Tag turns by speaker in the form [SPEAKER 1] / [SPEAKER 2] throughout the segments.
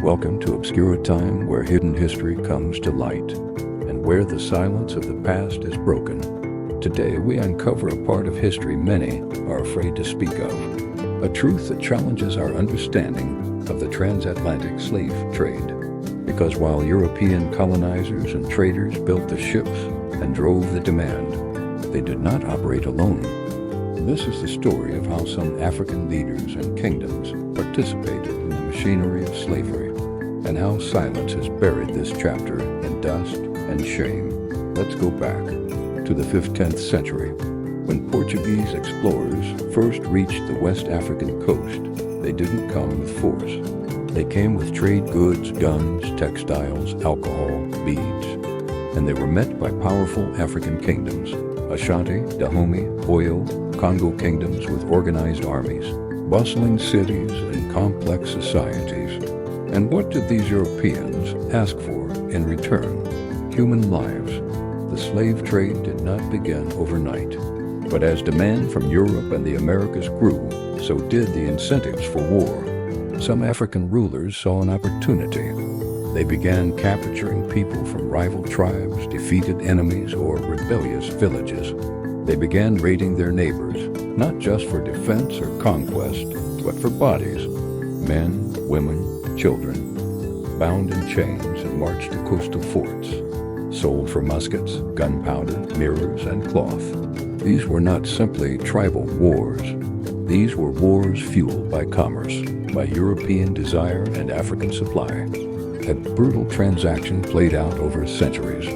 [SPEAKER 1] Welcome to ObscuraTime, where hidden history comes to light, and where the silence of the past is broken. Today we uncover a part of history many are afraid to speak of, a truth that challenges our understanding of the transatlantic slave trade. Because while European colonizers and traders built the ships and drove the demand, they did not operate alone. This is the story of how some African leaders and kingdoms participated in the machinery of slavery, and how silence has buried this chapter in dust and shame. Let's go back to the 15th century. When Portuguese explorers first reached the West African coast, they didn't come with force. They came with trade goods, guns, textiles, alcohol, beads, and they were met by powerful African kingdoms, Ashanti, Dahomey, oil, Congo kingdoms with organized armies, bustling cities, and complex societies. And what did these Europeans ask for in return? Human lives. The slave trade did not begin overnight. But as demand from Europe and the Americas grew, so did the incentives for war. Some African rulers saw an opportunity. They began capturing people from rival tribes, defeated enemies, or rebellious villages. They began raiding their neighbors, not just for defense or conquest, but for bodies. Men, women, children, bound in chains and marched to coastal forts, sold for muskets, gunpowder, mirrors, and cloth. These were not simply tribal wars. These were wars fueled by commerce, by European desire and African supply. A brutal transaction played out over centuries.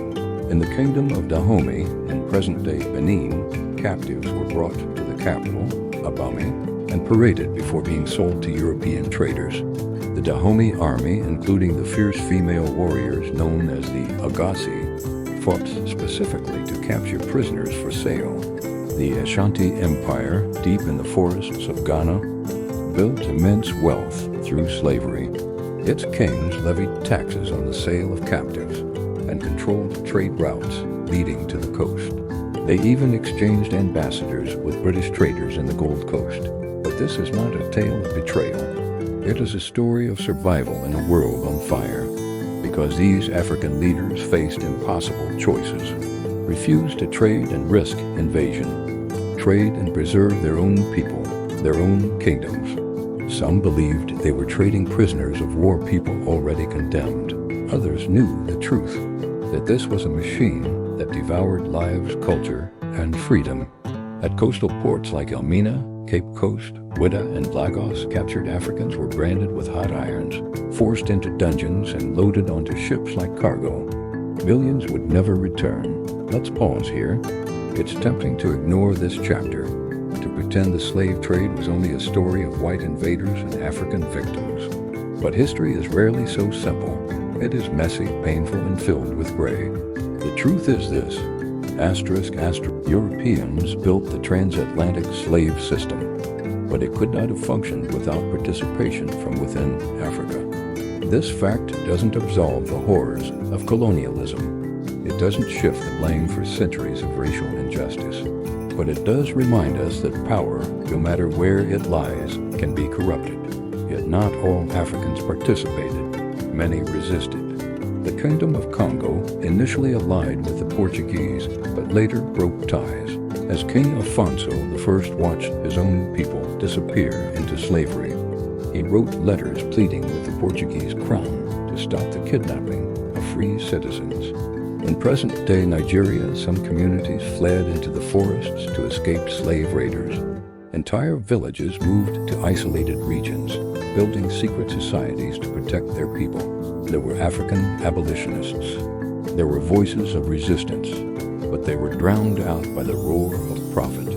[SPEAKER 1] In the kingdom of Dahomey, in present-day Benin, captives were brought to the capital, Dahomey, and paraded before being sold to European traders. The Dahomey army, including the fierce female warriors known as the Agassi, fought specifically to capture prisoners for sale. The Ashanti Empire, deep in the forests of Ghana, built immense wealth through slavery. Its kings levied taxes on the sale of captives and controlled trade routes leading to the coast. They even exchanged ambassadors with British traders in the Gold Coast. But this is not a tale of betrayal. It is a story of survival in a world on fire, because these African leaders faced impossible choices. Refused to trade and risk invasion. Trade and preserve their own people, their own kingdoms. Some believed they were trading prisoners of war people already condemned. Others knew the truth, that this was a machine that devoured lives, culture, and freedom. At coastal ports like Elmina, Cape Coast, Ouidah, and Lagos, captured Africans were branded with hot irons, forced into dungeons, and loaded onto ships like cargo. Millions would never return. Let's pause here. It's tempting to ignore this chapter, to pretend the slave trade was only a story of white invaders and African victims. But history is rarely so simple. It is messy, painful, and filled with gray. The truth is this. Europeans built the transatlantic slave system, but it could not have functioned without participation from within Africa. This fact doesn't absolve the horrors of colonialism. It doesn't shift the blame for centuries of racial injustice. But it does remind us that power, no matter where it lies, can be corrupted. Yet not all Africans participated. Many resisted. The Kingdom of Congo initially allied with the Portuguese, but later broke ties, as King Afonso I watched his own people disappear into slavery. He wrote letters pleading with the Portuguese crown to stop the kidnapping of free citizens. In present-day Nigeria, some communities fled into the forests to escape slave raiders. Entire villages moved to isolated regions, building secret societies to protect their people. There were African abolitionists. There were voices of resistance, but they were drowned out by the roar of profit.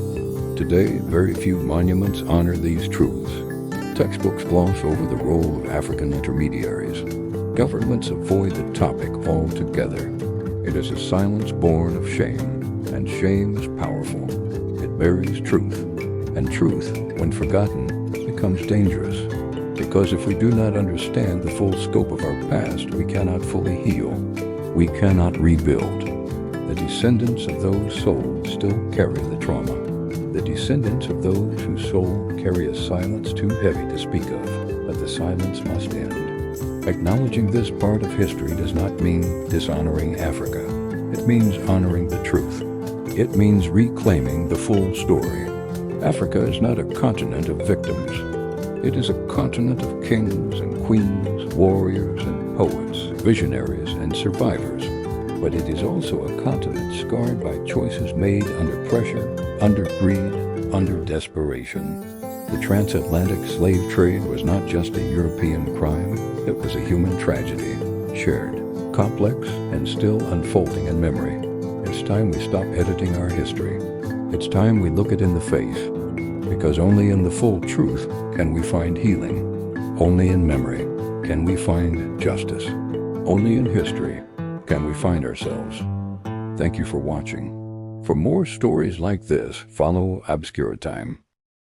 [SPEAKER 1] Today, very few monuments honor these truths. Textbooks gloss over the role of African intermediaries. Governments avoid the topic altogether. It is a silence born of shame, and shame is powerful. It buries truth, and truth, when forgotten, becomes dangerous. Because if we do not understand the full scope of our past, we cannot fully heal. We cannot rebuild. The descendants of those sold still carry the trauma. The descendants of those whose soul carry a silence too heavy to speak of, but the silence must end. Acknowledging this part of history does not mean dishonoring Africa. It means honoring the truth. It means reclaiming the full story. Africa is not a continent of victims. It is a continent of kings and queens, warriors and poets, visionaries and survivors. But it is also a continent scarred by choices made under pressure, under greed, under desperation. The transatlantic slave trade was not just a European crime, it was a human tragedy, shared, complex, and still unfolding in memory. It's time we stop editing our history. It's time we look it in the face, because only in the full truth can we find healing. Only in memory can we find justice. Only in history can we find ourselves. Thank you for watching. For more stories like this, follow ObscuraTime.